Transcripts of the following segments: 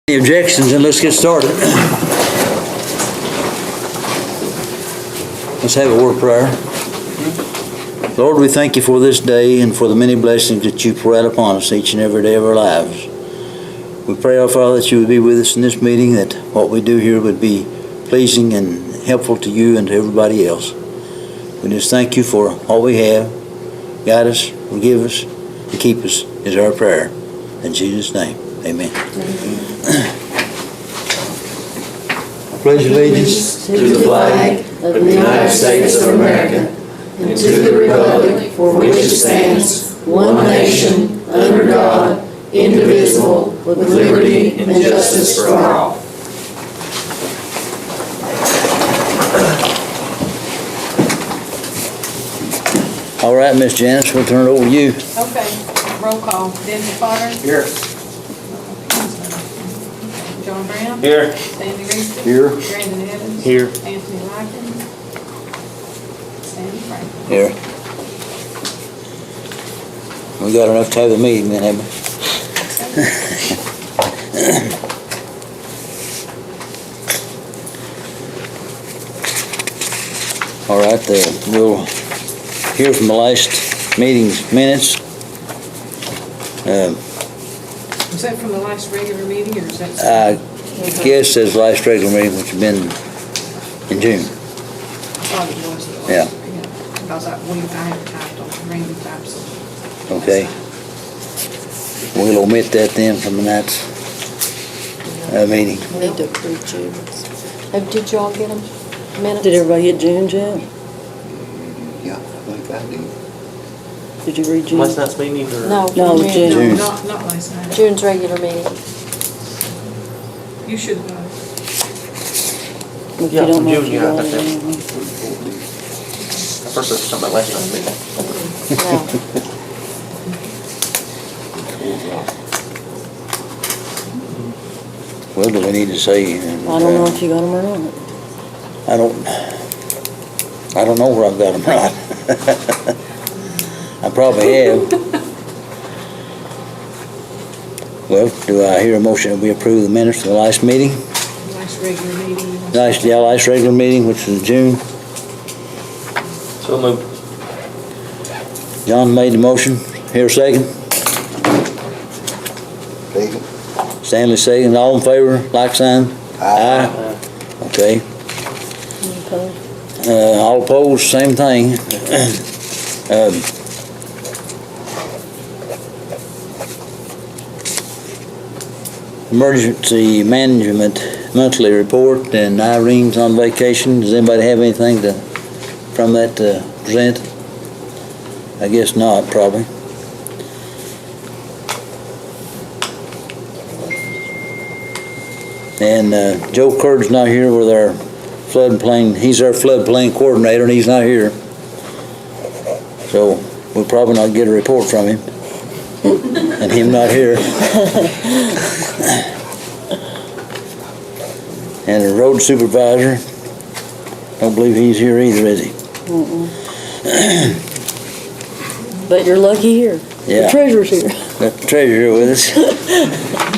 Any objections, and let's get started. Let's have a word of prayer. Lord, we thank you for this day and for the many blessings that you pour out upon us each and every day of our lives. We pray, our Father, that you would be with us in this meeting, that what we do here would be pleasing and helpful to you and to everybody else. We just thank you for all we have. Guide us, forgive us, and keep us is our prayer. In Jesus' name, amen. I pledge allegiance to the flag of the United States of America and to the republic for which it stands, one nation, under God, indivisible, with liberty and justice for all. All right, Miss Janice, we'll turn it over to you. Okay, roll call. Dennis Potter. Here. John Brown. Here. Sandy Reese. Here. Brandon Evans. Here. Anthony Lyken. Sandy Franklin. Here. We got enough to have a meeting then, haven't we? All right, we'll hear from the last meeting's minutes. Was that from the last regular meeting, or is that? I guess that's the last regular meeting, which has been in June. I thought it was the last. Yeah. Because I had typed on the ring types. Okay. We'll omit that then from the night's meeting. We need to approve June's. Did y'all get them minutes? Did everybody get June's yet? Yeah, I think I did. Did you read June? Last night's meeting or? No, No, June. June. No, not last night. June's regular meeting. You should know. If Yeah, you don't from know if June, you yeah, I got think it. At first I was talking about last night's meeting. No. Well, do we need to say? I don't know if you got them or not. I don't know where I've got them right. I probably have. Well, do I hear a motion that we approve the minutes of the last meeting? Last regular meeting. Last regular meeting, which was June. So moved. John made the motion. Here a second. Second. Stanley second. All in favor, like sign? Aye. Okay. You opposed? All opposed, same thing. Emergency Management Monthly Report, and Irene's on vacation. Does anybody have anything from that to present? I guess not, probably. And Joe Curtis not here with our floodplain. He's our floodplain coordinator, and he's not here. So we'll probably not get a report from him. And him not here. And the road supervisor, don't believe he's here either, is he? But you're lucky here. Yeah. The treasurer's here. Got the treasurer here with us.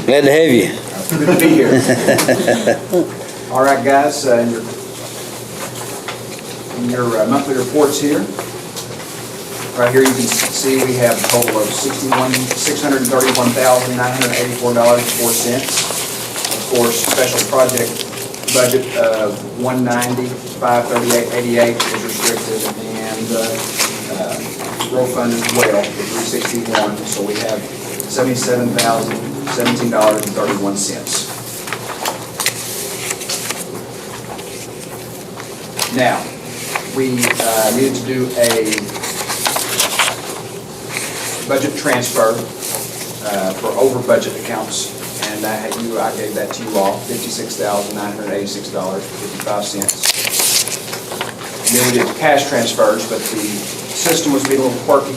Glad to have you. Good to be here. All right, guys, in your monthly reports here, right here you can see we have a total of $631,984.04. Of course, special project budget of $190,538.88 is restricted, and road fund as well, $361. So we have $77,017.31. Now, we needed to do a budget transfer for over budget accounts, and I gave that to you all, $56,986.55. Then we did cash transfers, but the system was being a little quirky.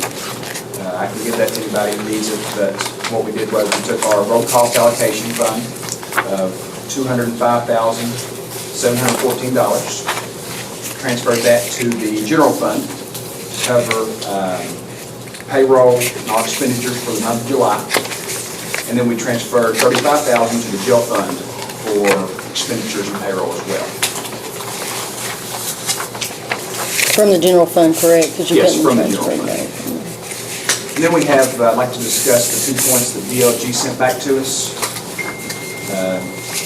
I can give that to anybody who needs it, but what we did was we took our road cost allocation fund of $205,714, transferred that to the general fund to cover payroll and all expenditures for the month of July. And then we transferred $35,000 to the jail fund for expenditures and payroll as well. From the general fund, correct? 'Cause you Yes, couldn't from the transfer general it. And then we have, I'd like to discuss the 2 points that DLG sent back to us.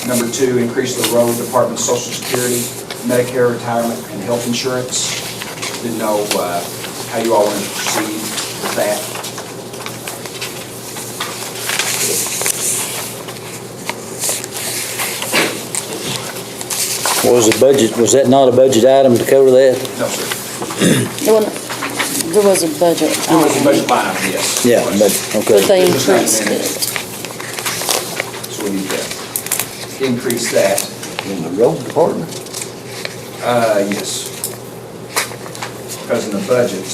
Number 2, increase the road department's social security, Medicare, retirement, and health insurance. Didn't know how you all wanted to proceed with that. Was that not a budget item to cover that? No, sir. There was a budget. It was a budget line item, yes. Yeah, but, But okay. they It's not increased in it. it. So we need to increase that. In the road department? Yes. Because in the budget,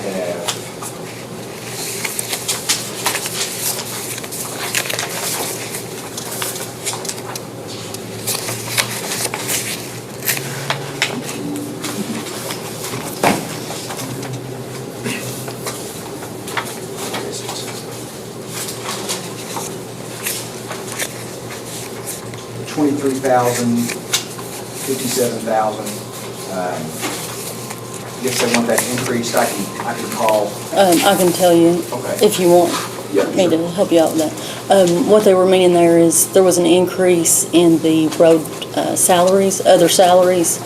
we have $23,000, $57,000. If they want that increased, I can call. I can tell you Okay. if you want Yeah, me sure. to help you out with that. What they were meaning there is there was an increase in the road salaries, other salaries,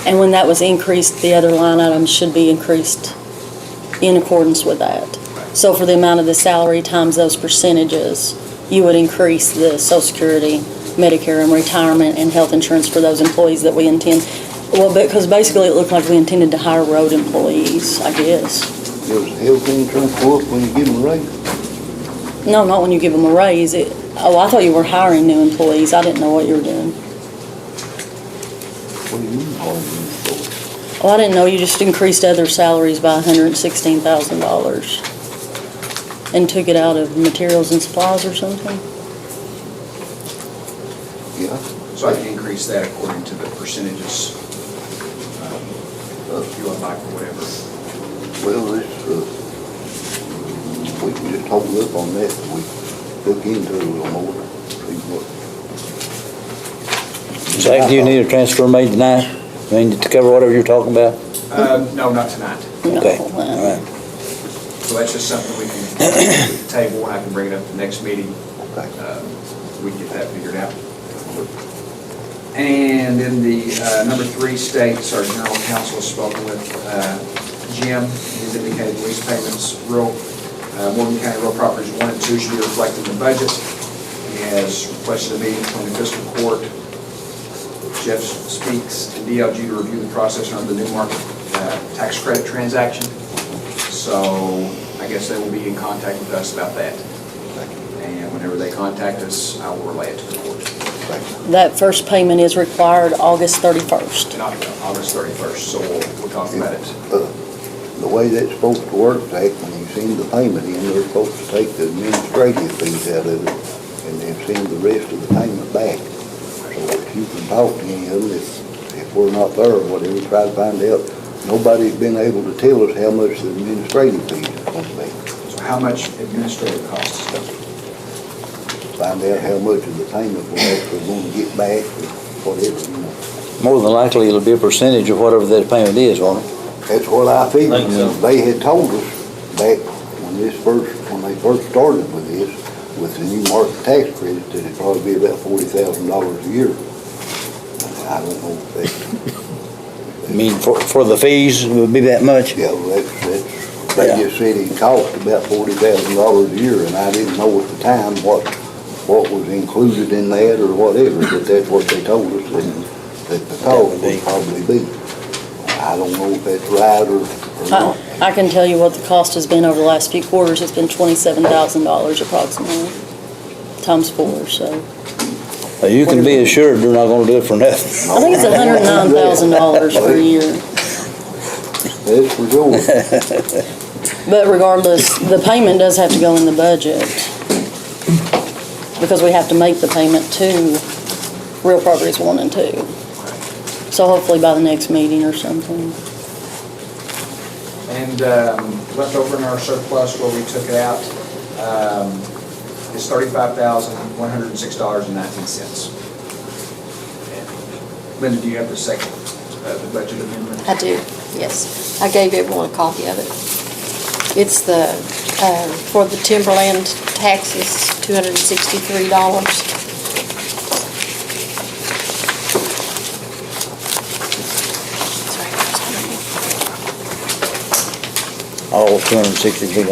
and when that was increased, the other line items should be increased in accordance with that. So for the amount of the salary times those percentages, you would increase the Social Security, Medicare, and retirement and health insurance for those employees that we intend. Well, because basically it looked like we intended to hire road employees, I guess. Does the health insurance go up when you give them a raise? No, not when you give them a raise. I thought you were hiring new employees. I didn't know what you were doing. What do you mean, hard for? Oh, I didn't know you just increased other salaries by $116,000 and took it out of materials and supplies or something? Yeah. So I can increase that according to the percentages, if you would like, or whatever. Well, this, we can just hold up on that, we look into it a little more, see what. Zach, do you need a transfer made tonight? I mean, to cover whatever you're talking about? No, not tonight. No. Okay, all right. So that's just something we can table, and I can bring it up at the next meeting. Okay. We can get that figured out. And then the number 3 states, our general counsel has spoken with Jim. He's indicated lease payments, Morgan County Real Properties 1 and 2 should be reflected in the budget. He has requested a meeting between the fiscal court, Jeff Speaks, and DLG to review the process under the new market tax credit transaction. So I guess they will be in contact with us about that. And whenever they contact us, I will relay it to the court. That first payment is required August 31st. Not August 31st, so we'll talk about it. The way that's supposed to work, Zach, when you send the payment in, they're supposed to take the administrative fees out of it and then send the rest of the payment back. So if you can talk to any of them, if we're not there or whatever, try to find out. Nobody's been able to tell us how much the administrative fees are going to be. So how much administrative costs? Find out how much of the payment we're actually going to get back or whatever, you know. More than likely, it'll be a percentage of whatever that payment is, won't it? That's what I figured. Think so. They had told us back when they first started with this, with the new market tax credit, that it'd probably be about $40,000 a year. I don't know if that's, I mean, for the fees, it would be that much? yeah, well, they Yeah. just said it cost about $40,000 a year, and I didn't know at the time what was included in that or whatever, but that's what they told us, that the cost would probably be. I don't know if that's right or not. I can tell you what the cost has been over the last few quarters. It's been $27,000 approximately, times 4, so. You can be assured they're not gonna do it for nothing. I think it's $109,000 per year. That's for sure. But regardless, the payment does have to go in the budget because we have to make the payment to Real Properties 1 and 2. So hopefully by the next meeting or something. And left over in our surplus where we took it out, is $35,106.19. Linda, do you have the second, the budget amendment? I do, yes. I gave everyone a copy of it. It's the, for the timberland taxes, $263. All $263.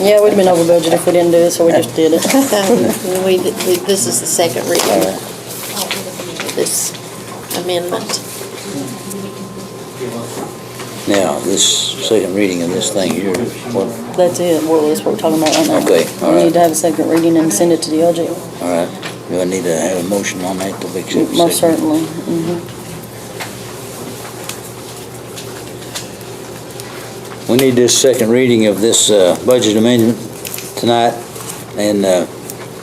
Yeah, we'd have been over budget if we didn't do it, so we just did it. This is the second reading of this amendment. Now, this second reading of this thing here, what, That's it, well, that's what we're talking about right now. Okay, all We right. need to have a second reading and send it to the LG. all right, do I need to have a motion on that to accept? Most certainly. Mhm. We need this second reading of this budget amendment tonight, and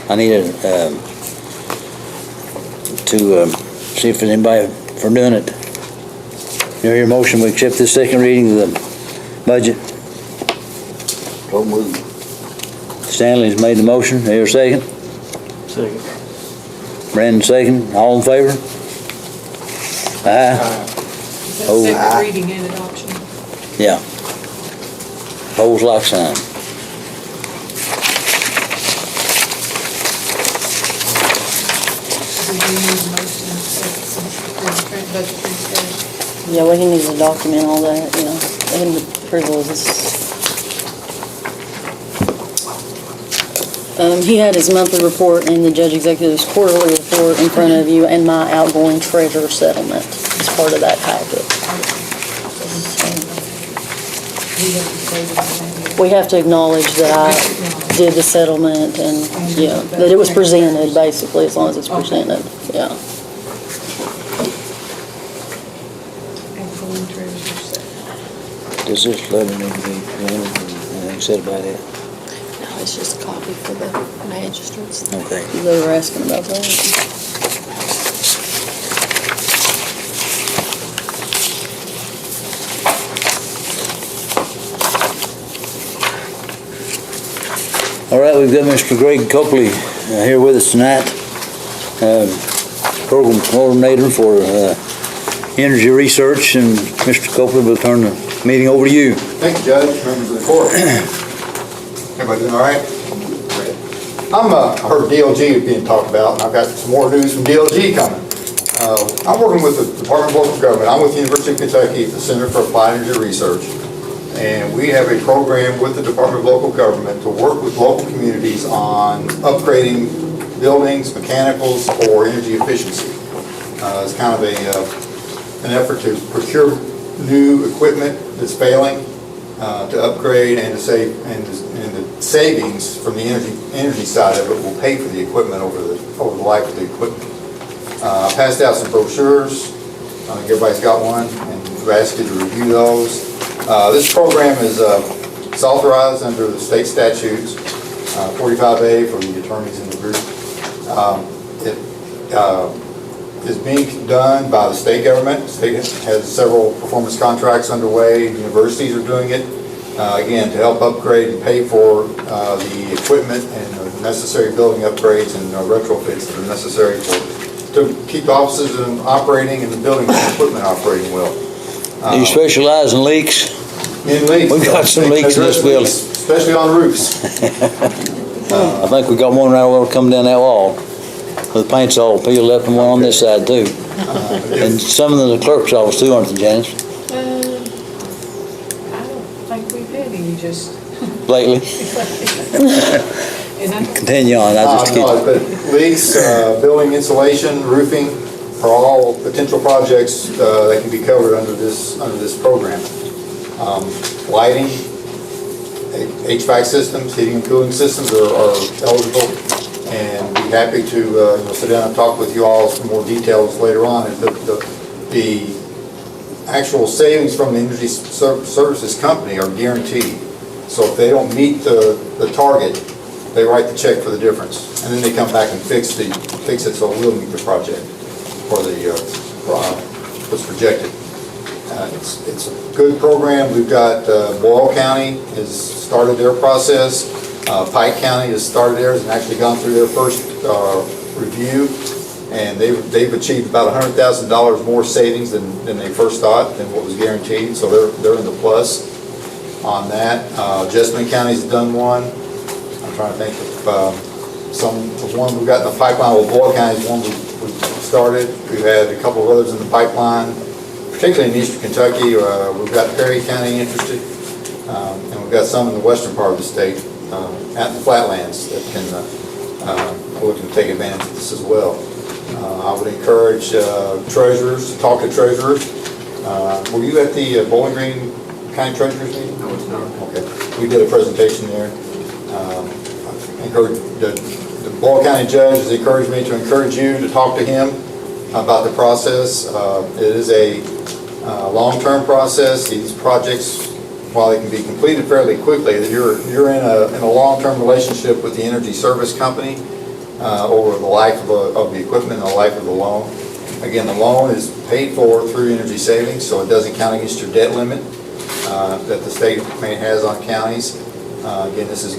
I need to see if there's anybody for doing it. You hear your motion, we accept this second reading of the budget. So moved. Stanley's made the motion, hear a second? Second. Brandon second, all in favor? Aye. Is that Oh, second reading and adoption? Yeah. Opposed, like sign. Do you need a motion for the budget transfer? Yeah, well, he needs to document all that, you know, and the approval of this. He had his monthly report and the judge executive's quarterly report in front of you, and my outgoing treasurer settlement as part of that packet. We have to acknowledge that I did the settlement and, yeah, that it was presented, basically, as long as it's presented, yeah. Outgoing treasurer's set. Does this letter need to be, anything said about it? No, it's just a copy for the magistrates. Okay. They were asking about that. All right, we've got Mr. Greg Copley here with us tonight, program coordinator for energy research, and Mr. Copley, we'll turn the meeting over to you. Thank you, Judge, members of the court. Everybody doing all right? Great. I heard DLG is being talked about, and I've got some more news from DLG coming. I'm working with the Department of Local Government. I'm with the University of Kentucky at the Center for Applied Energy Research, and we have a program with the Department of Local Government to work with local communities on upgrading buildings, mechanicals, or energy efficiency. It's kind of an effort to procure new equipment that's failing, to upgrade and to save, and the savings from the energy side of it will pay for the equipment over the life of the equipment. I passed out some brochures. I think everybody's got one, and we've asked you to review those. This program is it's authorized under the state statutes, 45A for the attorneys in the group. It is being done by the state government. The state has several performance contracts underway. Universities are doing it, again, to help upgrade and pay for the equipment and the necessary building upgrades and retrofits that are necessary to keep offices operating and the building and equipment operating well. Do you specialize in leaks? In leaks. We've got some leaks in this building. Especially on roofs. I think we got one right over coming down that wall. The paint's all peeled up and one on this side too. And some of the clerk's office too, aren't they, Janice? I don't think we've had any just. Lately? And I Continue on, I just keep. No, but leaks, building insulation, roofing are all potential projects that can be covered under this program. Lighting, HVAC systems, heating and cooling systems are eligible, and be happy to sit down and talk with you all some more details later on. The actual savings from the energy services company are guaranteed. So if they don't meet the target, they write the check for the difference, and then they come back and fix it so it will meet the project or what's projected. It's a good program. We've got Boyle County has started their process. Pike County has started theirs and actually gone through their first review, and they've achieved about $100,000 more savings than they first thought, than what was guaranteed, so they're in the plus on that. Jessamine County's done one. I'm trying to think of the one we've got in the pipeline. Well, Boyle County's one we started. We've had a couple of others in the pipeline, particularly in eastern Kentucky. We've got Perry County interested, and we've got some in the western part of the state, out in the flatlands, that can look to take advantage of this as well. I would encourage treasurers to talk to treasurers. Were you at the Bowling Green County Treasurers meeting? No, it's not. Okay, we did a presentation there. Encourage the Boyle County judge has encouraged me to encourage you to talk to him about the process. It is a long-term process. These projects, while they can be completed fairly quickly, you're in a long-term relationship with the energy service company over the life of the equipment and the life of the loan. Again, the loan is paid for through energy savings, so it doesn't count against your debt limit that the state has on counties. Again, this is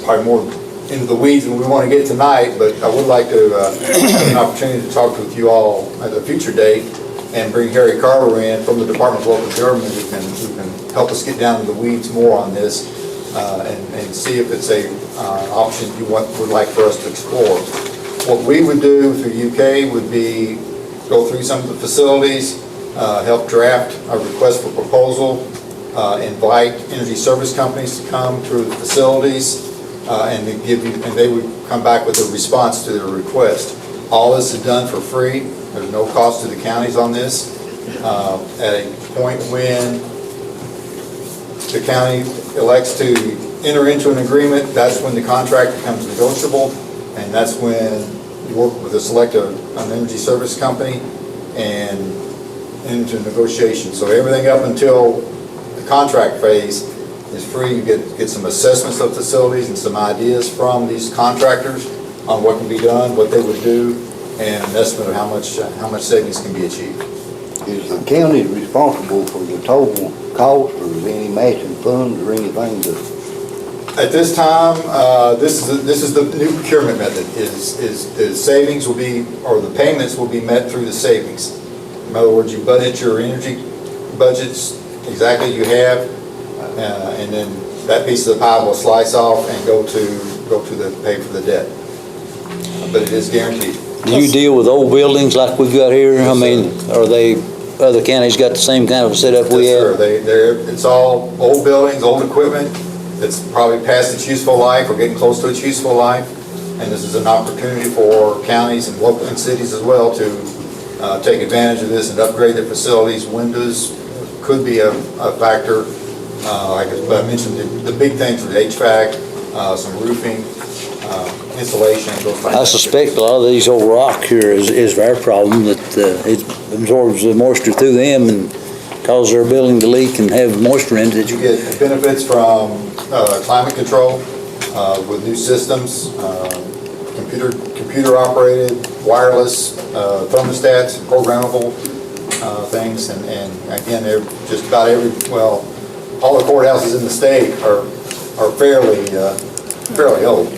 probably more into the weeds than we want to get tonight, but I would like to have an opportunity to talk with you all at a future date and bring Harry Carver in from the Department of Local Government who can help us get down to the weeds more on this and see if it's a option you would like for us to explore. What we would do through UK would be go through some of the facilities, help draft a request for proposal, invite energy service companies to come to the facilities, and they would come back with a response to their request. All this is done for free. There's no cost to the counties on this. At a point when the county elects to enter into an agreement, that's when the contract becomes negotiable, and that's when you work with an energy service company and into negotiation. So everything up until the contract phase is free. You get some assessments of facilities and some ideas from these contractors on what can be done, what they would do, and an estimate of how much savings can be achieved. Is the county responsible for the total cost, or is any matching funds or anything to? At this time, this is the new procurement method. Is the savings will be, or the payments will be met through the savings. In other words, you budget your energy budgets exactly you have, and then that piece of the pie will slice off and go to the pay for the debt. But it is guaranteed. Do you deal with old buildings like we've got here? I mean, are other counties got the same kind of setup we have? Yes, sir. It's all old buildings, old equipment that's probably past its useful life or getting close to its useful life. And this is an opportunity for counties and local and cities as well to take advantage of this and upgrade their facilities. Windows could be a factor. Like I mentioned, the big things are HVAC, some roofing, insulation, those kinds of I suspect a lot of these old rock here is our problem, that it absorbs the moisture through them and causes their building to leak and have moisture in it. You get benefits from climate control with new systems, computer operated, wireless thermostats, programmable things, and again, they're just about all the courthouses in the state are fairly old.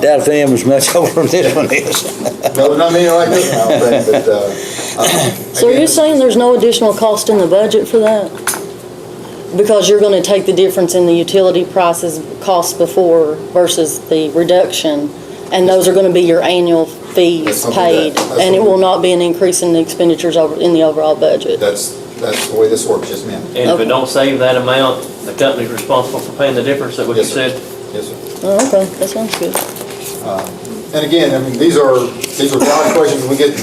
Doubt if them is much older than this one is. No, not many like this, I don't think, but. So you're saying there's no additional cost in the budget for that? Because you're going to take the difference in the utility prices, costs before versus the reduction, and those are going to be your annual fees paid, and it will not be an increase in the expenditures in the overall budget? That's the way this works, yes, ma'am. And if it don't save that amount, the company's responsible for paying the difference, that what you Yes, sir. said? Yes, sir. Oh, okay, that sounds good. And again, I mean, these are valid questions we get.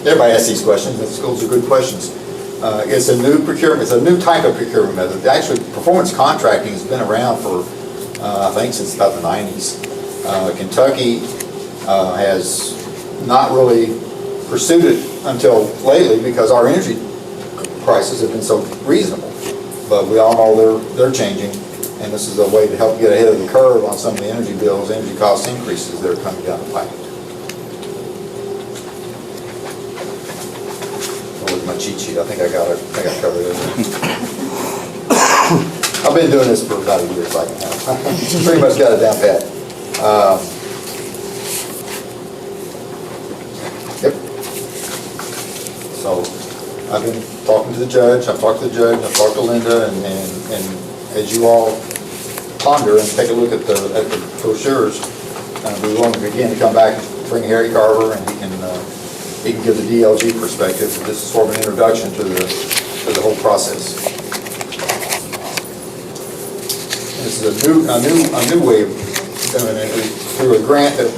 Everybody asks these questions. Those are good questions. It's a new procurement. It's a new type of procurement method. Actually, performance contracting has been around for I think since about the 90s. Kentucky has not really pursued it until lately because our energy prices have been so reasonable. But we all know they're changing. And this is a way to help get ahead of the curve on some of the energy bills, energy cost increases that are coming down the pipe. Oh, with my cheat sheet, I think I got it. I got it covered. I've been doing this for about a year, so I can have, pretty much got it down pat. Yep. So, I've been talking to the judge, I've talked to the judge, I've talked to Linda, and as you all ponder and take a look at the brochures, we want to begin to come back and bring Harry Carver, and he can give the DLG perspective. This is sort of an introduction to the whole process. This is a new way of doing it through a grant that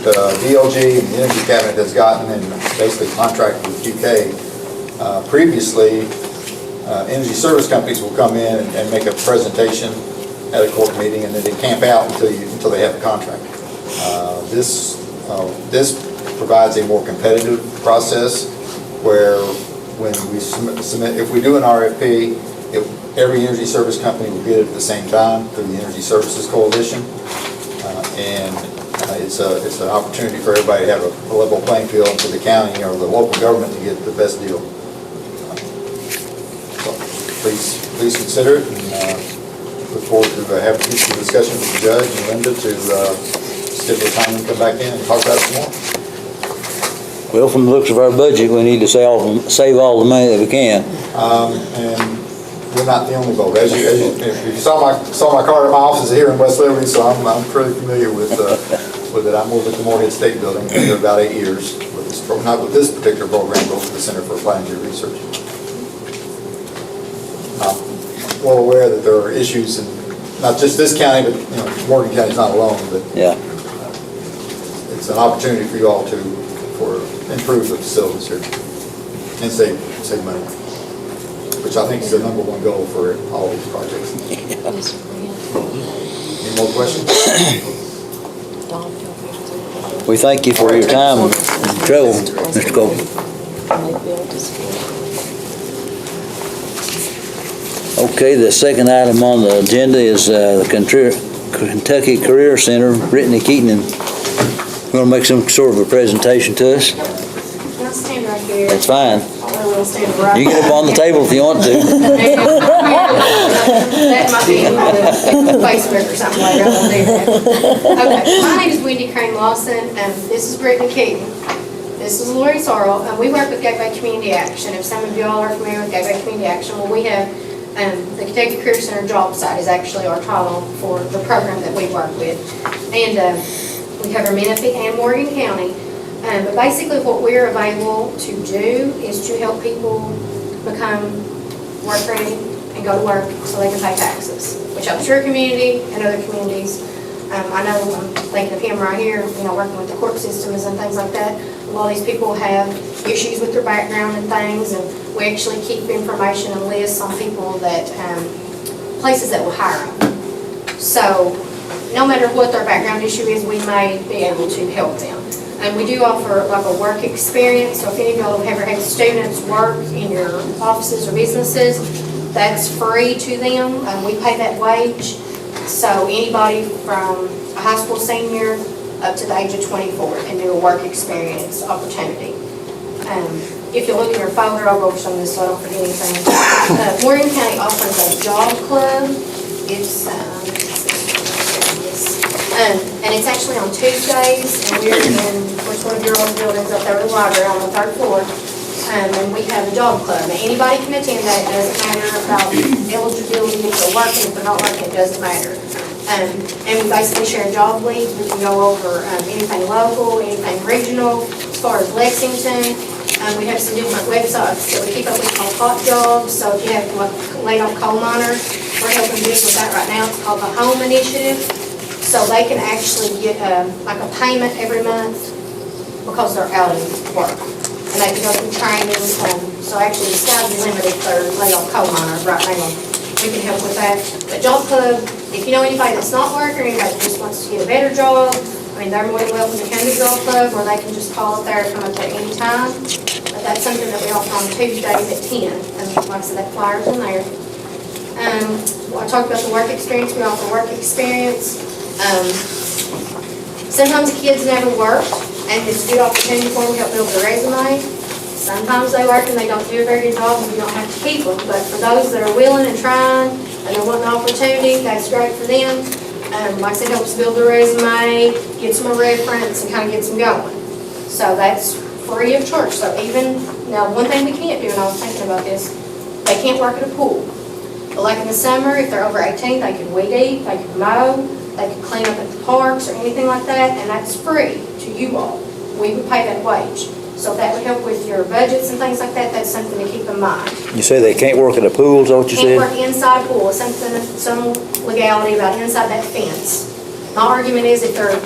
DLG and the Energy Cabinet has gotten, and basically contracted with UK. Previously, energy service companies will come in and make a presentation at a court meeting, and then they camp out until they have a contract. This provides a more competitive process where when we submit, if we do an RFP, every energy service company will get it at the same time through the Energy Services Coalition. It's an opportunity for everybody to have a level playing field, and for the county or the local government to get the best deal. So please consider it, and look forward to having a peaceful discussion with the judge and Linda to schedule a time and come back in and talk about it some more. Well, from the looks of our budget, we need to save all the money that we can. And we're not the only boat. If you saw my car at my office here in West Liberty, so I'm pretty familiar with it. I moved at the Morehead State Building for about 8 years with this not with this particular program, but with the Center for Applied Energy Research. I'm well aware that there are issues in not just this county, but Morgan County's not alone. But Yeah. it's an opportunity for you all to improve the facilities here and save money, which I think is the #1 goal for all these projects. Any more questions? We thank you for your time and trouble, Mr. Cole. Okay, the second item on the agenda is the Kentucky Career Center. Brittany Keaton going to make some sort of a presentation to us. Can I stand right here? That's fine. I'll stand right. You can get up on the table if you want to. That might be in Facebook or something later. I won't do that. Okay, my name is Wendy Crane Lawson, and this is Brittany Keaton. This is Lori Sorrell, and we work with Gateway Community Action. If some of y'all are familiar with Gateway Community Action, well, we have the Kentucky Career Center Job Site is actually our title for the program that we work with. And we cover Menifee and Morgan County. But basically what we're available to do is to help people become work ready and go to work so they can pay taxes, which helps your community and other communities. I know I'm thinking of him right here, working with the court systems and things like that. A lot of these people have issues with their background and things, and we actually keep information and lists on people that, places that will hire them. So no matter what their background issue is, we may be able to help them. And we do offer like a work experience, so if any of y'all have ever had students work in your offices or businesses, that's free to them. We pay that wage. So anybody from a high school senior up to the age of 24 can do a work experience opportunity. If you look in your folder, I'll go over some of this so I don't forget anything. Morgan County offers a job club. It's and it's actually on Tuesdays, and we're in, one of your old buildings up there in the library on the 3rd floor, and we have a job club. And anybody can attend that. It doesn't matter about eligibility, if they're working, if they're not working, it doesn't matter. And we basically share job leads. We can go over anything local, anything regional. As far as Lexington, we have some different websites that we keep up with called Hot Jobs. So if you have laid off coal miners, we're helping people with that right now. It's called the Home Initiative. So they can actually get like a payment every month because they're out of work. And they can go through training. So actually the sky's the limit if they're laid off coal miners right now. We can help with that. But Job Club, if you know anybody that's not working or anybody that just wants to get a better job, they're more than welcome to come to Job Club, or they can just call up there and come up there anytime. But that's something that we offer on Tuesdays at 10. And like I said, that flyer's in there. I talked about the work experience. We offer work experience. Sometimes kids never work, and it's a good opportunity for them to help build their resume. Sometimes they work and they don't do a very good job, and you don't have to keep them. But for those that are willing and trying, and they want an opportunity, that's great for them. Like I said, helps build their resume, gets them a reference, and kind of gets them going. So that's free of charge. So even, now, one thing we can't do, and I was thinking about this, they can't work at a pool. But like in the summer, if they're over 18, they could weed eat, they could mow, they could clean up at the parks or anything like that, and that's free to you all. We would pay that wage. So if that would help with your budgets and things like that, that's something to keep in mind. You say they can't work at a pool, is that what you Can't said? work inside a pool, some legality about inside that fence. My argument is if they're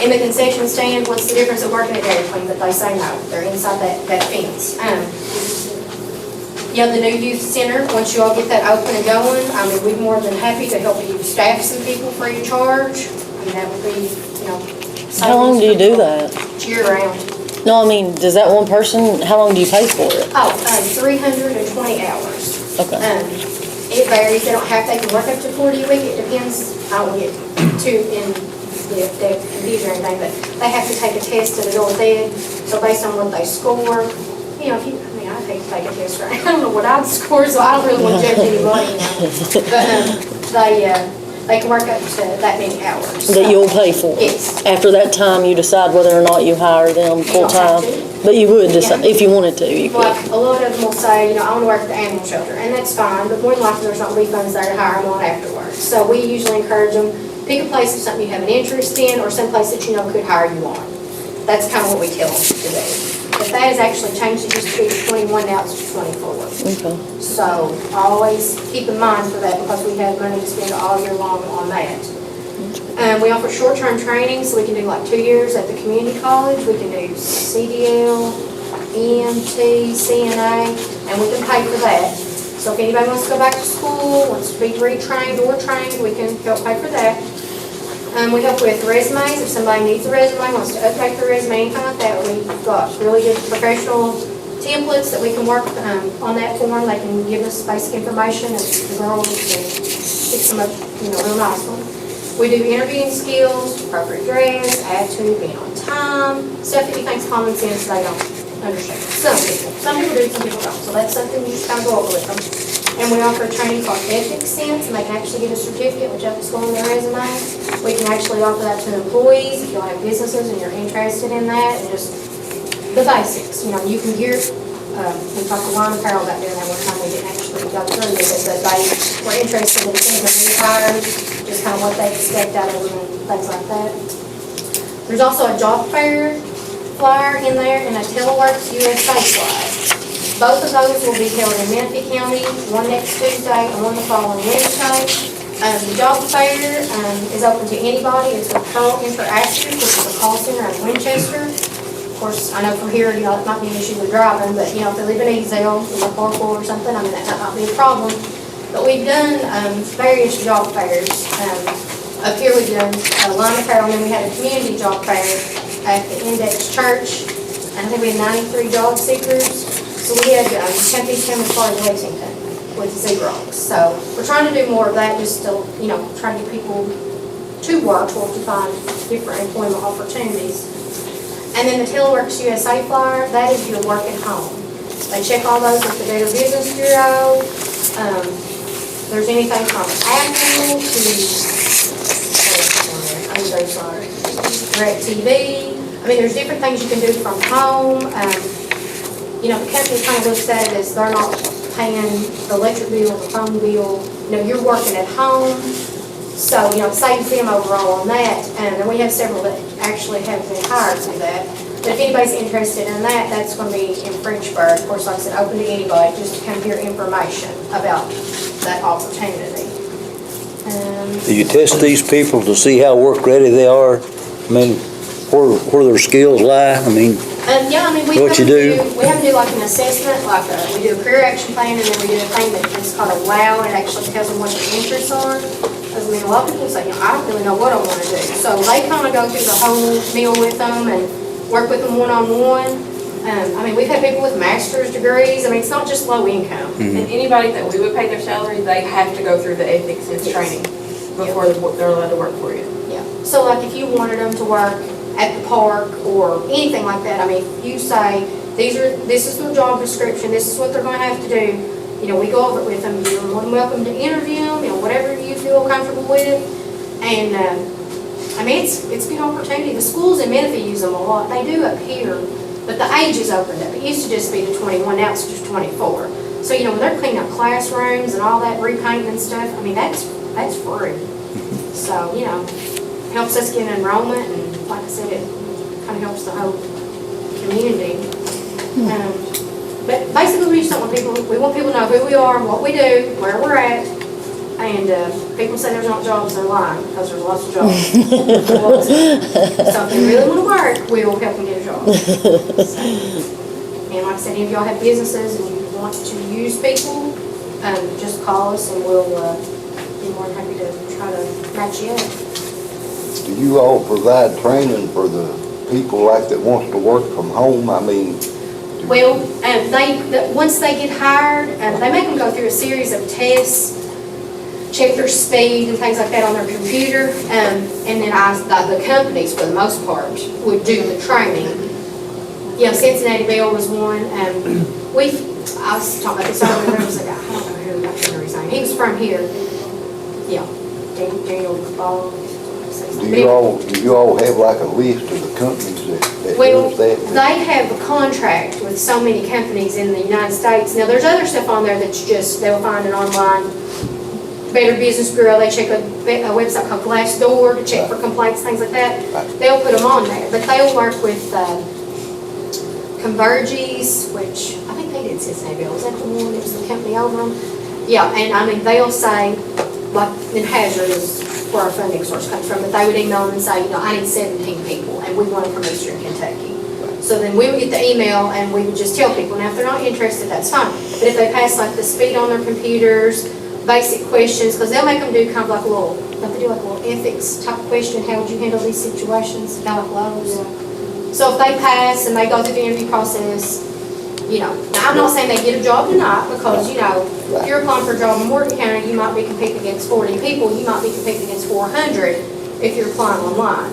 in the concession stand, what's the difference of working at Dairy Queen? But they say no, they're inside that fence. Yeah, the new youth center, once you all get that open and going, I mean, we're more than happy to help you staff some people free of charge. I mean, that would be, you know. How long do you do that? Year round. No, I mean, does that one person, how long do you pay for it? 320 hours. Okay. It varies, they can work up to 40 a week, it depends, I don't get too in the computer or anything, but they have to take a test at adult ed, so based on what they score, you know, I'd hate to take a test, right? I don't know what I'd score, so I don't really want to judge anybody, you know. But they can work up to that many hours. That you'll pay for? Yes. After that time, you decide whether or not you hire them full-time? You don't have to. But you would decide, Yeah. if you wanted to, you could. Like, a lot of them will say, you know, I want to work at the animal shelter, and that's fine, but more than likely, there's not going to be funds there to hire them on afterwards. So we usually encourage them, pick a place of something you have an interest in, or some place that you know could hire you on. That's kind of what we tell them to do. But that has actually changed, it used to be 21, now it's 24. Okay. So always keep in mind for that, because we have money to spend all year long on that. We offer short-term training, so we can do like 2 years at the community college. We can do CDL, EMT, CNA, and we can pay for that. So if anybody wants to go back to school, wants to be retrained or trained, we can help pay for that. We help with resumes. If somebody needs a resume, wants to update their resume, anything like that, we've got really good professional templates that we can work on that form. They can give us basic information, and the girls can fix them up, you know, real nice one. We do interviewing skills, appropriate dress, attitude, being on time, stuff that you think's common sense they don't understand. Some people do, some people don't. So that's something you just kind of go over with them. And we offer a training called Ethics Sense, and they can actually get a certificate, which helps go on their resume. We can actually offer that to employees if you have businesses and you're interested in that, and just the basics. You know, you can hear, we talked to Juan and Carol about doing that one time. We didn't actually go through with it, but they were interested in seeing the new hires, just kind of what they expect out of them and things like that. There's also a job fair flyer in there and a Teleworks USA flyer. Both of those will be held in Menifee County, one next Tuesday and one the following Wednesday. The job fair is open to anybody. It's with Pearl Interactive, which is a call center in Winchester. Of course, I know from here, you know, it might be an issue with driving, but, you know, if they live in Eazell, or Parkville or something, I mean, that might not be a problem. But we've done various job fairs. Up here, we've done Lima Fair, and then we had a community job fair at the Index Church. And I think we had 93 job seekers. So we had Tempe's come as far as Lexington with Xerox. So we're trying to do more of that, just to, you know, try to get people to work or to find different employment opportunities. And then the Teleworks USA flyer, that is your work at home. They check all those with the Better Business Bureau. There's anything from Apple to, I'm so sorry, DirecTV. I mean, there's different things you can do from home. You know, the company kind of looks at it as they're not paying the electric bill, the phone bill. You know, you're working at home. So, you know, it saves them overall on that. And then we have several that actually have been hired to do that. But if anybody's interested in that, that's going to be in Frenchburg. Of course, like I said, open to anybody, just to come hear information about that opportunity. Do you test these people to see how work-ready they are? I mean, where their skills lie? I mean, Yeah, I mean, we What have you to do? we have to do like an assessment, like we do a career action plan, and then we do a thing that is called a WOW, and it actually tells them what their interests are. Because I mean, a lot of people say, you know, I don't really know what I want to do. So they kind of go through the whole meal with them and work with them one-on-one. I mean, we've had people with master's degrees. I mean, it's not just low income. And anybody that we would pay their salary, they have to go through the ethics and training before they're allowed to work for you. Yeah. So like if you wanted them to work at the park or anything like that, I mean, if you say, this is their job description, this is what they're going to have to do, you know, we go over it with them. You're more than welcome to interview them, you know, whatever you feel comfortable with. And, I mean, it's a good opportunity. The schools in Menifee use them a lot. They do up here, but the age is opened up. It used to just be the 21, now it's just 24. So, you know, when they're cleaning up classrooms and all that, repainting and stuff, I mean, that's free. So, you know, helps us get enrollment, and like I said, it kind of helps the whole community. But basically, we just don't want we want people to know who we are, what we do, where we're at. And people say there's not jobs, they're lying, because there's lots of jobs. So if you really want to work, we'll help you get a job. So, and like I said, if y'all have businesses and you want to use people, just call us and we'll be more than happy to try to match you up. Do you all provide training for the people like that wants to work from home? I mean, Well, once they get hired, they make them go through a series of tests, check their speed and things like that on their computer, and then the companies, for the most part, would do the training. You know, Cincinnati Bell was one. I was talking about this earlier. There was a guy, I don't know who, I can't remember his name. He was from here. Yeah, Daniel Ball. do you all have like a list of the companies that Well, does that? they have a contract with so many companies in the United States. Now, there's other stuff on there that's just, they'll find it online. Better Business Bureau, they check a website called Glassdoor to check for complaints, things like that. They'll put them on there, but they'll work with Converges, which I think they did Cincinnati Bell. Was that the one that was the company over them? Yeah, and I mean, they'll say, like in Hazard is where our funding source comes from, but they would email them and say, you know, I need 17 people, and we want them from Eastern Kentucky. So then we would get the email, and we would just tell people. Now, if they're not interested, that's fine. But if they pass like the speed on their computers, basic questions, because they'll make them do kind of like a little, don't they do like a little ethics type question, how would you handle these situations, kind of like those. So if they pass and they go through the interview process, you know, now I'm not saying they get a job tonight, because, you know, if you're applying for a job in Morgan County, you might be competing against 40 people, you might be competing against 400 if you're applying online.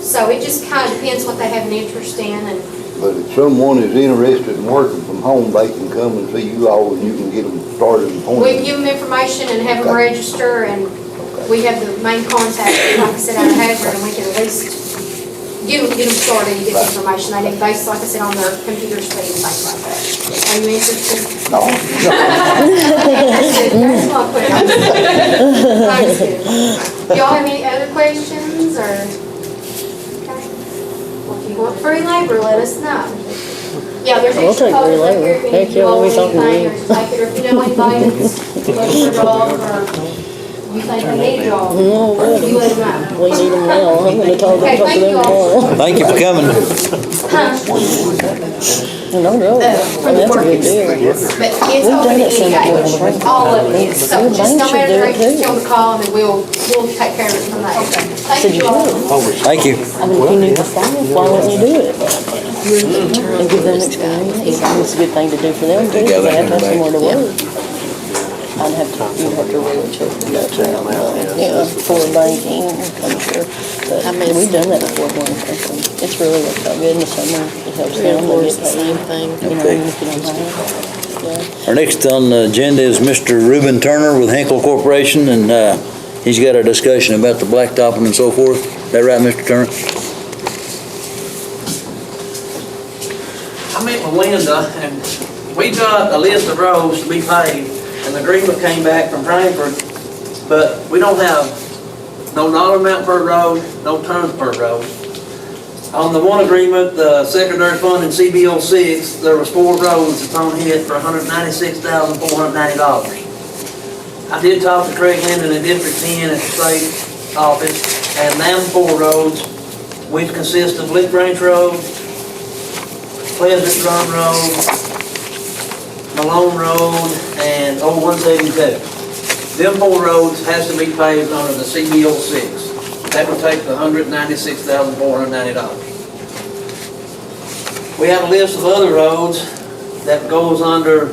So it just kind of depends what they have an interest in. And But if someone is interested in working from home, they can come and see you all, and you can get them started and we appointed. give them information and have them register, and we have the main contact, like I said, out of Hazard, and we can at least get them started and get the information they need based, like I said, on their computer speed and things like that. Are you interested? No. That's my question. Y'all have any other questions, or? Okay. Well, if you want free labor, let us know. Yeah, there's We'll extra take codes free up here labor. if Heck you yeah, all we'll need be talking to anything, you. or just take it, or if you know anybody that's looking for a job, or you think they need a job, No, you let them know. we need them now. I'm gonna talk Okay, to thank them you all. tomorrow. Thank you for coming. No, no, For the that's a work good deal. experience. But it's We've open done to it some any age, before. all of it is. So Your just no bank should matter do the it age, just too. tell them to call them, and we'll take care of it from there. Thank you all. Thank you. I mean, if you need the staff, why wouldn't you do it? And give them experience. I mean, it's a good thing to do for them too. They have to have somewhere to work. You'd have to really check that out. Yeah, for banking, I'm sure. But I mean, we've done that before. It's really worked out good in the summer. It helps them. They get paid. Same thing. You know, even if you don't have. Yeah. Our next on the agenda is Mr. Reuben Turner with Hinkle Corporation, and he's got a discussion about the blacktopping and so forth. Is that right, Mr. Turner? I met with Linda, and we got a list of roads to be paved, and the agreement came back from Frankfurt, but we don't have no dollar amount per road, no tons per road. On the one agreement, the secondary fund in CBO 6, there was 4 roads that's on hit for $196,490. I did talk to Craig Linden in District 10 at the state office, and them 4 roads, which consist of Lick Branch Road, Pleasant Run Road, Malone Road, and Old 172. Them 4 roads has to be paved under the CBO 6. That would take the $196,490. We have a list of other roads that goes under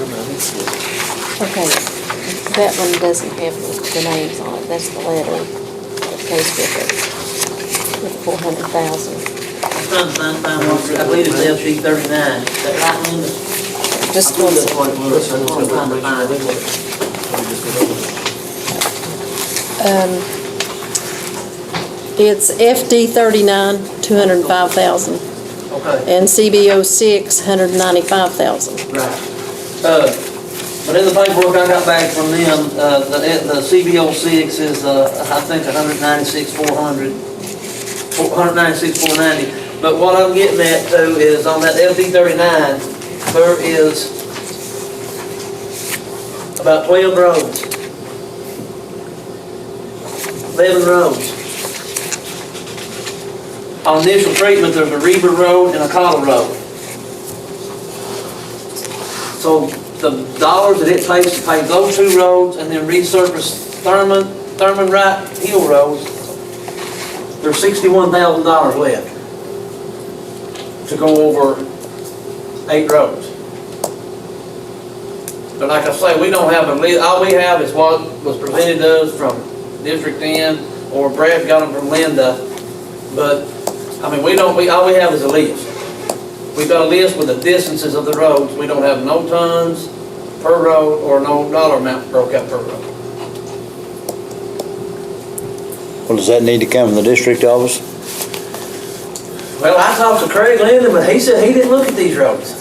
Okay, that one doesn't have the names on it, that's the letter that goes with it, with the 400,000. I'm trying to find what, I believe it's LG 39. Is that right, Linda? Just I believe one that's what it was. I'm trying to find it. It's FD 39, 205,000, Okay. and CBO 6, 195,000. Right. But in the paperwork I got back from them, the CBO 6 is, I think, 196,400, 196,490. But what I'm getting at too is on that FD 39, there is about 12 roads. 11 roads. On initial treatment, there's a Reber Road and a Cottle Road. So the dollars that it takes to pave those two roads and then resurface Thurman Wright Hill roads, there's $61,000 left to go over 8 roads. But like I say, we don't have a list. All we have is what was presented to us from District 10, or Brad got them from Linda. But, I mean, all we have is a list. We've got a list with the distances of the roads. We don't have no tons per road or no dollar amount broke out per road. Well, does that need to come from the district office? Well, I talked to Craig Linden, but he said he didn't look at these roads.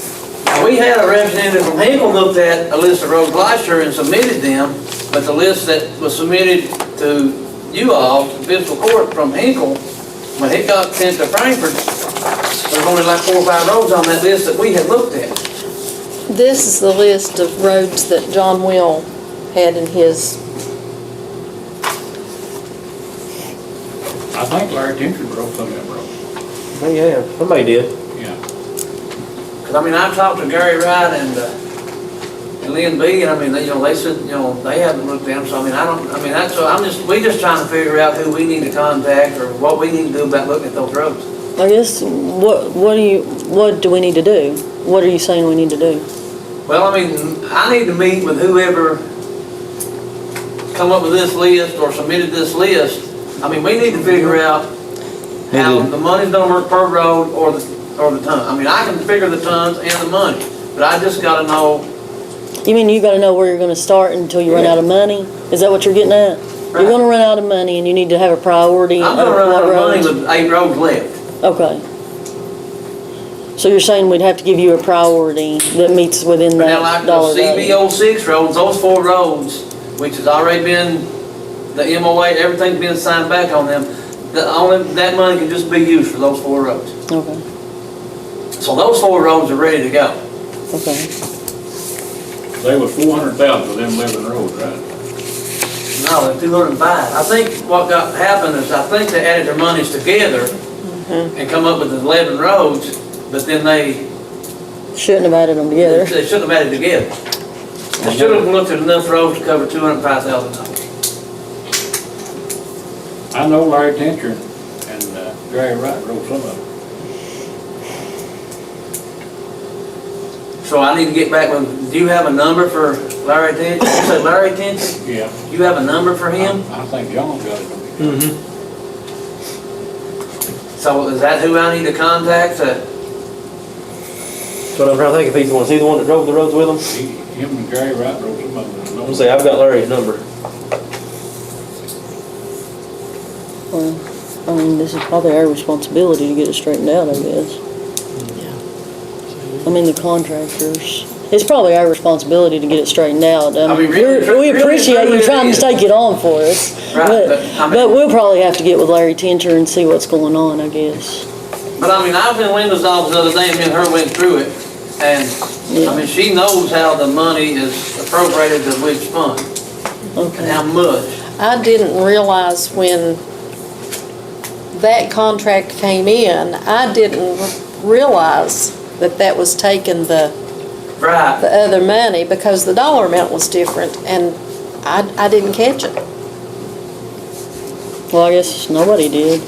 Now, we had a representative from Hinkle looked at a list of roads last year and submitted them, but the list that was submitted to you all, to Fiscal Court from Hinkle, when it got sent to Frankfurt, there's only like 4 or 5 roads on that list that we had looked at. This is the list of roads that John Will had in his, I think Larry Tinter broke some of them roads. Oh, yeah, somebody did. Yeah. Because, I mean, I talked to Gary Wright and Lynn B, and I mean, they said, they haven't looked at them, so I mean, we just trying to figure out who we need to contact or what we need to do about looking at those roads. I guess, what do we need to do? What are you saying we need to do? Well, I mean, I need to meet with whoever come up with this list or submitted this list. I mean, we need to figure out how the money's gonna work per road or the ton. I mean, I can figure the tons and the money, but I just gotta know. You mean you gotta know where you're gonna start until you run out of money? Is that what you're getting at? Right. You're gonna run out of money and you need to have a priority. I'm gonna run out of money with 8 roads left. Okay. So you're saying we'd have to give you a priority that meets within But that now, like dollar the value? CBO 6 roads, those 4 roads, which has already been, the MOA, everything's been signed back on them, that money can just be used for those 4 roads. Okay, So those 4 roads are ready to go. okay. They was 400,000 for them 11 roads, right? No, they're 205. I think what happened is, I think they added their monies together and come up with 11 roads, but then they Shouldn't have added them together. shouldn't have added together. They should have looked at enough roads to cover $205,000. I know Larry Tinter and Gary Wright wrote some of them. So I need to get back with, do you have a number for Larry Tinch? You said Larry Tinch? Yeah. You have a number for him? I think John's got it. So is that who I need to contact? So I'm trying to think if he's the one that drove the roads with him. Him and Gary Wright wrote some of them. I'll say, I've got Larry's number. Well, I mean, this is probably our responsibility to get it straightened out, I guess. I mean, the contractors, it's probably our responsibility to get it straightened out. I mean, really, We appreciate really you trying it to take it on for us. Right, But we'll probably have to get with Larry Tinter and see what's going on, I guess. But I mean, I was in Linda's office the other day and me and her went through it. And, I mean, she knows how the money is appropriated to which fund and how much. I didn't realize when that contract came in, I didn't realize that was taking the Right. other money because the dollar amount was different and I didn't catch it. Well, I guess nobody did.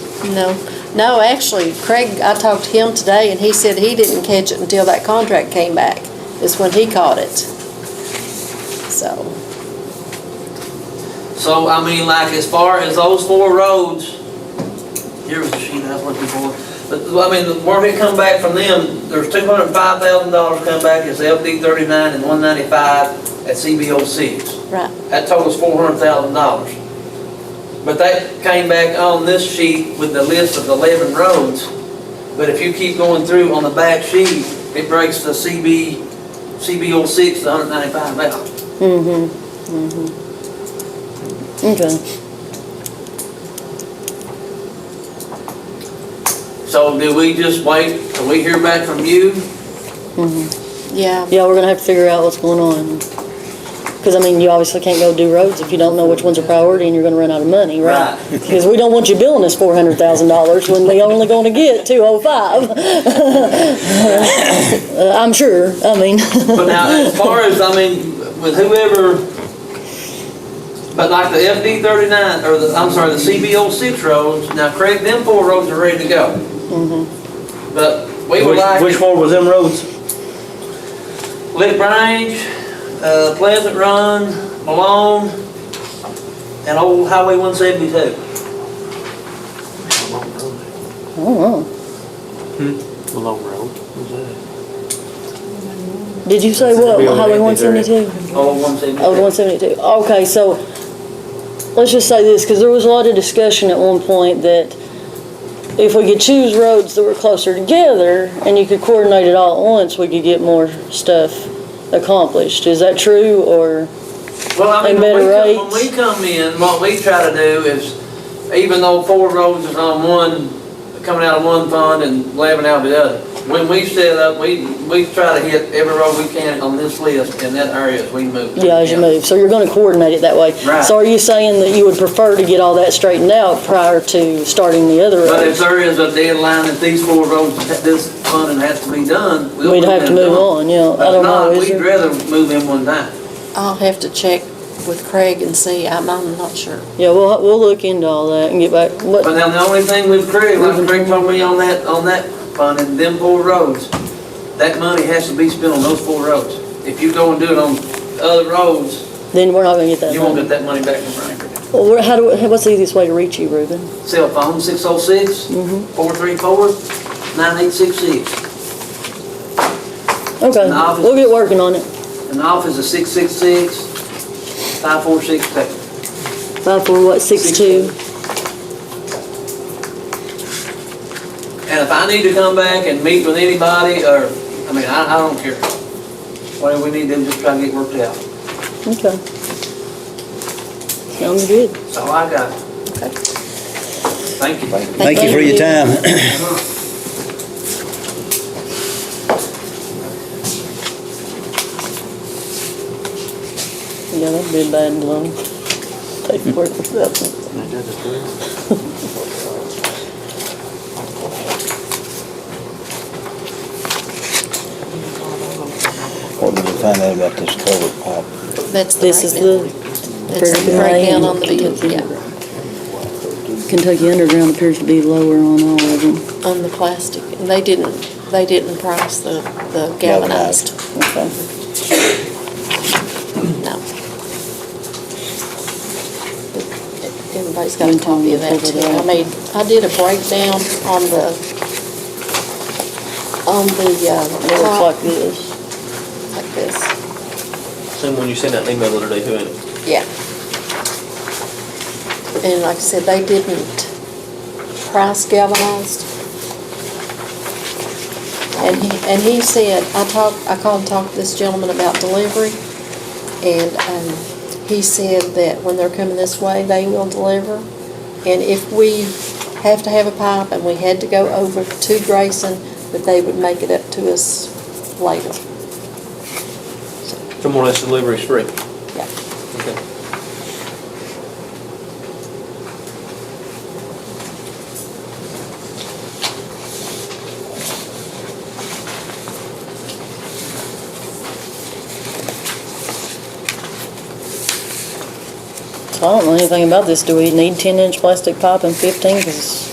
No, actually, Craig, I talked to him today and he said he didn't catch it until that contract came back, is when he caught it. So, So, I mean, like, as far as those 4 roads, here was the sheet I was looking for. But, I mean, where it come back from them, there's $205,000 come back as LD 39 and 195 at CBO 6. right, That totals $400,000. But that came back on this sheet with the list of the 11 roads. But if you keep going through on the back sheet, it breaks the CBO 6 to 195 out. Okay. So do we just wait till we hear back from you? yeah. Yeah, we're gonna have to figure out what's going on. Because, I mean, you obviously can't go do roads if you don't know which ones are priority and you're gonna run out of money, right? Right. Because we don't want you billing us $400,000 when we only gonna get 205. I'm sure, I mean. But now, as far as, I mean, with whoever, but like the FD 39, or the, I'm sorry, the CBO 6 roads, now Craig, them 4 roads are ready to go. But we would like. Which one was them roads? Lick Range, Pleasant Run, Malone, and Old Highway 172. Oh, Malone Road. did you say what, Highway 172? Old 172. Oh, 172. Okay, so let's just say this, because there was a lot of discussion at one point that if we could choose roads that were closer together and you could coordinate it all at once, we could get more stuff accomplished. Is that true, or? Well, I mean, And better when we come in, what we try to do is, even though 4 roads is on one, coming out of one fund and 11 out of the other, when we set up, we try to hit every road we can on this list in that area as we move. Yeah, as you move. So you're going to coordinate it that way. Right. So are you saying that you would prefer to get all that straightened out prior to starting the other But if roads? there is a deadline that these 4 roads, this funding has to be done, we'll We'd move have to them move done. on, yeah. I If don't know, not, is we'd there? rather move in one time. I'll have to check with Craig and see, I'm not sure. Yeah, we'll look into all that and get back. But now, the only thing with Craig, like Craig told me on that funding, them 4 roads, that money has to be spent on those 4 roads. If you go and do it on other roads, Then we're not going to get that you won't money. get that money back from Frankfurt. Well, what's the easiest way to reach you, Ruben? Cell phone, 606-434-9866. Okay, The office- we'll get working on it. And the office is 666-5462. 5462? And if I need to come back and meet with anybody, or, I mean, I don't care. Whatever we need to do, just try to get worked out. Okay. Sounds good. That's all I got. Okay. Thank you. Thank you for your time. Yeah, that'd be a bad loan. Paperwork for that. What did we find out about this culvert pipe? That's the This is breakdown. the That's the breakdown on the bill, yeah, Kentucky Underground appears to be lower on all of them. on the plastic. And they didn't price the galvanized, Okay. no. Everybody's got a copy of that too. I did a breakdown on the It looks top, like this. like this, Same one you sent out an email the other day, too, ain't it? yeah. And like I said, they didn't price galvanized. And he said, I called and talked to this gentleman about delivery, and he said that when they're coming this way, they will deliver. And if we have to have a pipe and we had to go over to Grayson, that they would make it up to us later. Come on, that's delivery's free. Yeah. Okay. So I don't know anything about this. Do we need 10-inch plastic pipe and 15? Because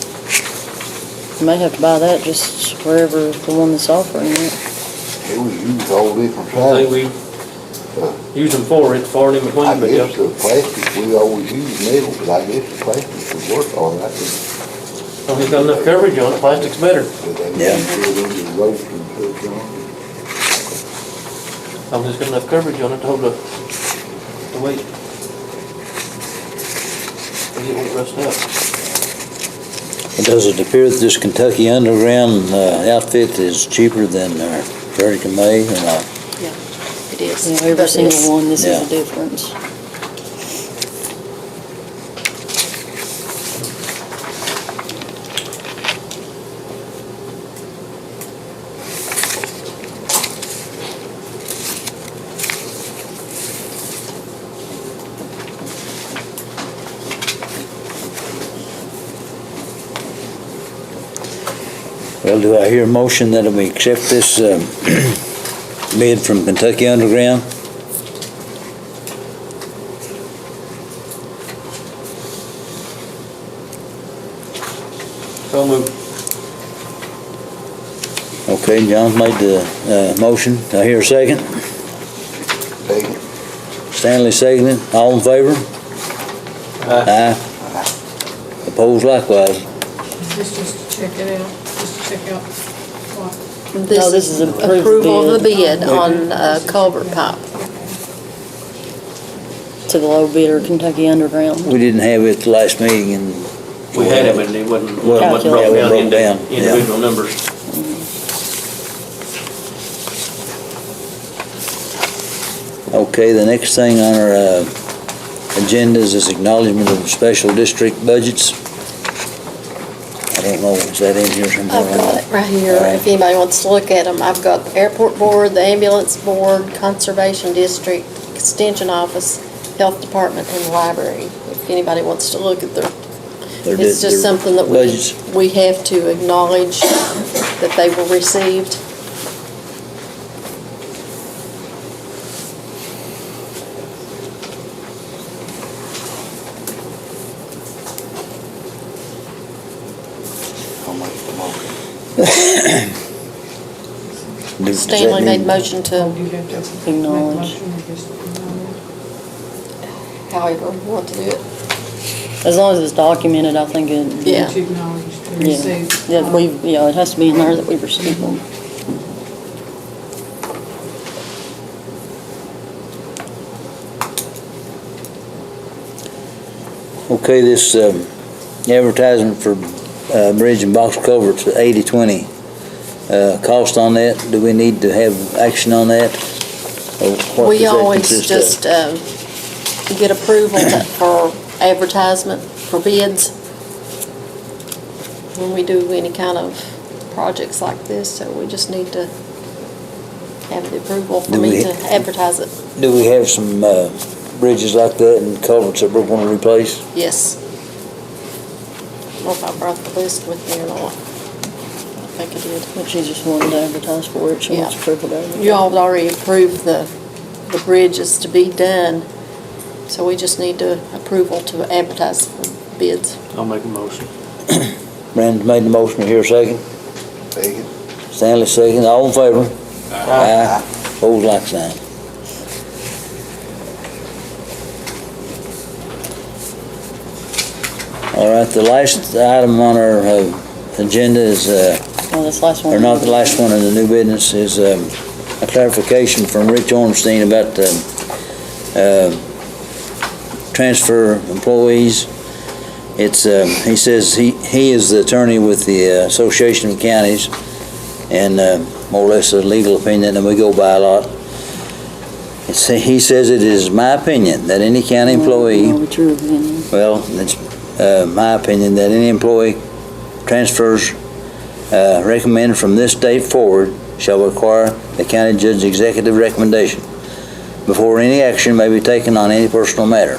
we may have to buy that just wherever the one that's offering it. We use all different I think sizes. we use them for it, far and in between, I but guess yeah. the plastic, we always use metal, but I guess the plastic would work all right. Well, he's got enough coverage on it, plastic's better. Yeah. The ropes and such on. He's got enough coverage on it to hold the weight. It won't rust out. Does it appear that this Kentucky Underground outfit is cheaper than American Made or not? It is. Yeah, every single one, this is Yeah. a difference. Well, do I hear a motion that we accept this bid from Kentucky Underground? So moved. Okay, John made the motion. Do I hear a second? Second. Stanley seconded. All in favor? Aye. Opposed likewise. This just to check it out, just to check out what. No, this is approved approval of the bid. bid on culvert pipe. To the low bidder, Kentucky Underground. We didn't have it at the last meeting and. We had it, but it wasn't Well, broken yeah, down broke into down, yeah. individual numbers. Okay, the next thing on our agenda is acknowledgement of special district budgets. I don't know, is that in here somewhere? I've got it right here, All right. if anybody wants to look at them. I've got the airport board, the ambulance board, conservation district, extension office, health department, and library. If anybody wants to look at their, it's just something that budgets. we have to acknowledge that they were received. I'll make the motion. Does that Stanley made need- motion to, You have to make a Acknowledge. motion or just acknowledge? however you want to do it. As long as it's documented, I think it. Yeah. To acknowledge to Yeah, receive. yeah, it has to be in there that we've received them. Okay, this advertisement for bridge and box culverts at 80/20. Cost on that, do we need to have action on that? Or what We does that always consist of? just get approval for advertisement for bids when we do any kind of projects like this, so we just need to have the approval for Do me we- to advertise it. Do we have some bridges like that and culverts that we're gonna replace? Yes. I don't know if I brought the list with me or not. I think I did. But she just wanted to advertise for it, she wants Yeah. approval to advertise. You all have already approved the bridges to be done, so we just need to approval to advertise for bids. I'll make a motion. Brandon made the motion, to hear a second. Second. Stanley second, all in favor? Aye. Opposed like sign. All right, the last item on our agenda is, Oh, this last one. or not the last one in the new business, is a clarification from Rich Ornstein about transfer employees. It's, he says he is the attorney with the Association of Counties, and more or less a legal opinion that we go by a lot. He says it is my opinion that any county employee, No, it's your opinion. well, it's my opinion that any employee transfers recommended from this date forward shall require the county judge's executive recommendation before any action may be taken on any personal matter.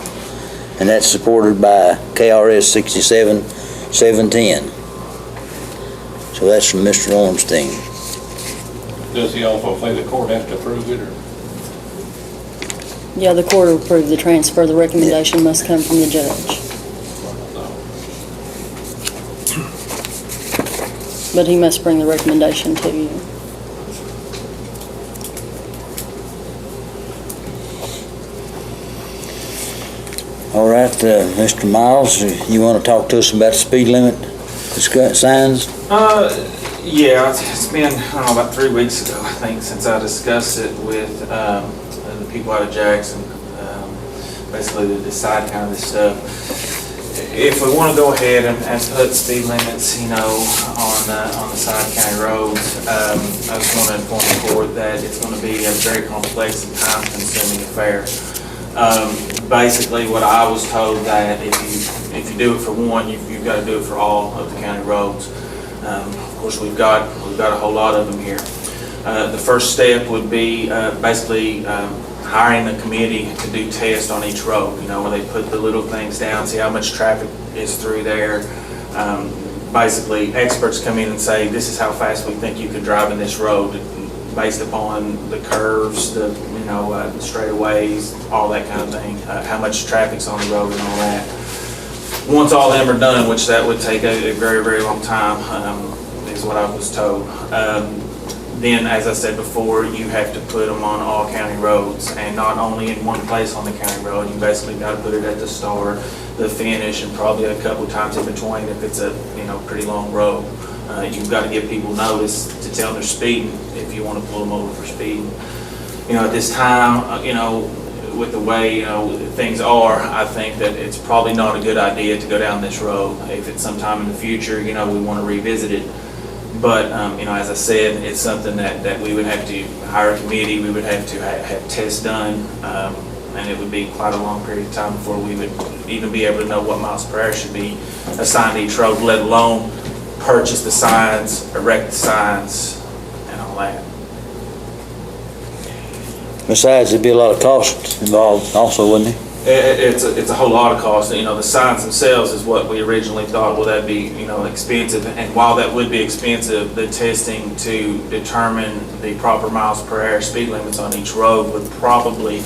And that's supported by KRS 67-710. So that's from Mr. Ornstein. Does he also say the court has to approve it, or? Yeah, the court will approve the transfer, the recommendation must come from the judge. But he must bring the recommendation to you. All right, Mr. Miles, you want to talk to us about the speed limit signs? Yeah, it's been, I don't know, about 3 weeks ago, I think, since I discussed it with the people out of Jackson, basically to decide kind of this stuff. If we want to go ahead and put speed limits, you know, on the side county roads, I just want to inform the board that it's going to be a very complex and time-consuming affair. Basically, what I was told that if you do it for one, you've got to do it for all of the county roads. Of course, we've got a whole lot of them here. The first step would be basically hiring a committee to do tests on each road, you know, where they put the little things down, see how much traffic is through there. Basically, experts come in and say, this is how fast we think you could drive in this road, based upon the curves, the straightaways, all that kind of thing, how much traffic's on the road and all that. Once all of them are done, which that would take a very, very long time, is what I was told. Then, as I said before, you have to put them on all county roads, and not only in one place on the county road. You basically got to put it at the start, the finish, and probably a couple times in between if it's a pretty long road. You've got to give people notice to tell them they're speeding if you want to pull them over for speeding. At this time, with the way things are, I think that it's probably not a good idea to go down this road. If it's sometime in the future, we want to revisit it. But, as I said, it's something that we would have to hire a committee, we would have to have tests done, and it would be quite a long period of time before we would even be able to know what miles per hour should be assigned to each road, let alone purchase the signs, erect the signs, and all that. Besides, there'd be a lot of cost involved also, wouldn't it? It's a whole lot of cost. The signs themselves is what we originally thought, will that be, expensive? And while that would be expensive, the testing to determine the proper miles per hour speed limits on each road would probably,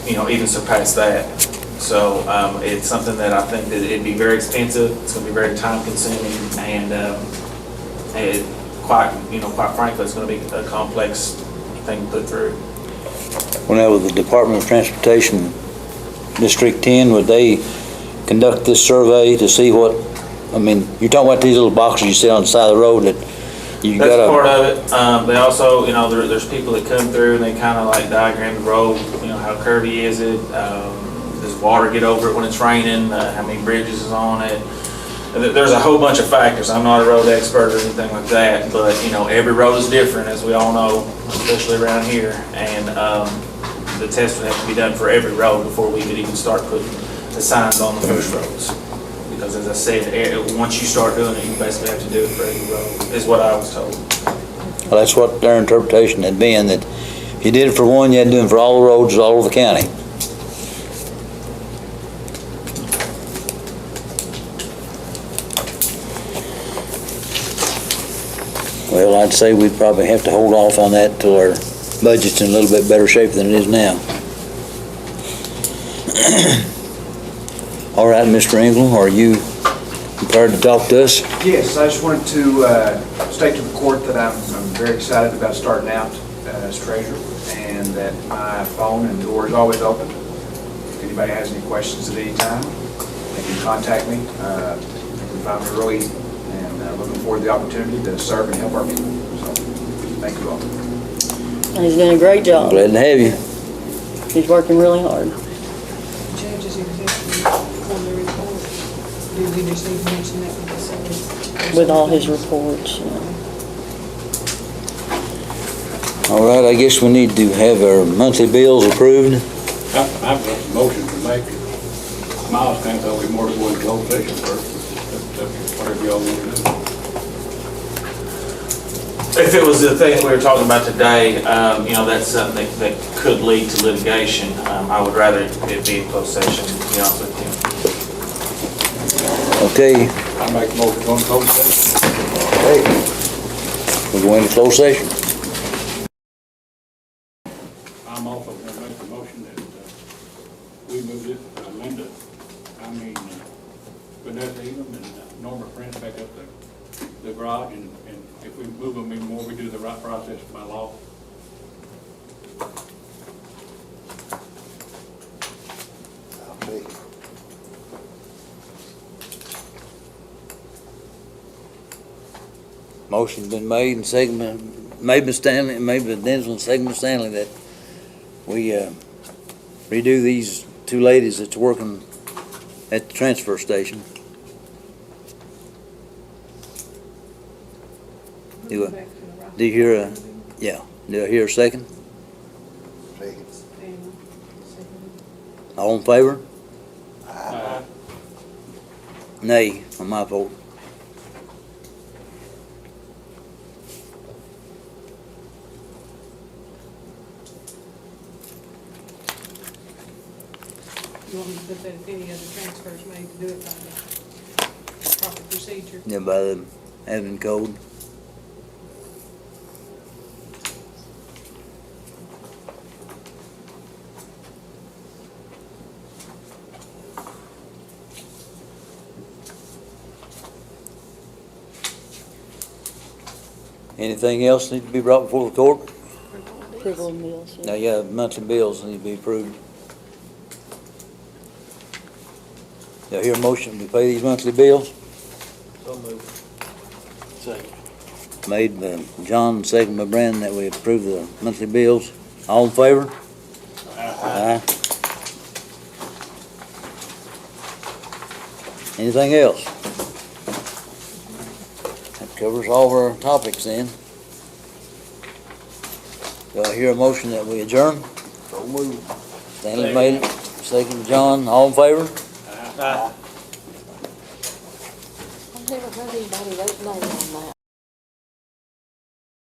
even surpass that. So it's something that I think that it'd be very expensive. It's going to be very time consuming, and quite frankly, it's going to be a complex thing to put through. Well, now with the Department of Transportation, District 10, would they conduct this survey to see what, you're talking about these little boxes you see on the side of the road that you got to... That's part of it. They also, there's people that come through and they kind of like diagram the road, how curvy is it, does water get over it when it's raining, how many bridges is on it. There's a whole bunch of factors. I'm not a road expert or anything like that, but every road is different, as we all know, especially around here. And the test would have to be done for every road before we could even start putting the signs on the first roads. Because as I said, once you start doing it, you basically have to do it for every road, is what I was told. Well, that's what their interpretation had been, that if you did it for one, you had to do it for all the roads all over the county. Well, I'd say we'd probably have to hold off on that till our budget's in a little bit better shape than it is now. All right, Mr. Engel, are you prepared to talk to us? Yes, I just wanted to state to the court that I'm very excited about starting out as treasurer, and that my phone and door is always open. If anybody has any questions at any time, they can contact me. We find me real easy, and looking forward to the opportunity to serve and help our people. So, thank you all. He's doing a great job. Glad to have you. He's working really hard. Judge's executive on the report. Do we just need to mention that with the salary? With all his reports. All right, I guess we need to have our monthly bills approved. I've got a motion to make. Miles thinks I'll be more going to closed session first. That's whatever y'all want to do. If it was the thing we were talking about today, that's something that could lead to litigation. I would rather it be in closed session, to be honest with you. Okay, I make a motion to go in closed session. okay. We'll go into closed session. I'm also going to make a motion that we move this, Vanessa Elam and Norma Prince back up the garage, and if we move them even more, we do the right process by law. Okay. Motion's been made and seconded, made by Stanley, made by Denzel and seconded by Stanley that we redo these two ladies that's working at the transfer station. Do Back to the right. do you hear a, yeah, do I hear a second? Second. And second. All in favor? Aye. Nay, on my vote. You want me to put that if any other transfers made to do it by the proper procedure? Yeah, by the admin code. Anything else need to be brought before the court? Approval of meals. Now, yeah, monthly bills need to be approved. Do I hear a motion to pay these monthly bills? So moved. Second. Made by John, second by Brandon, that we approve the monthly bills. All in favor? Aye. Anything else? That covers all of our topics then. Do I hear a motion that we adjourn? So moved. Stanley made it, second John, all in favor? Aye. I've never heard anybody vote no on that.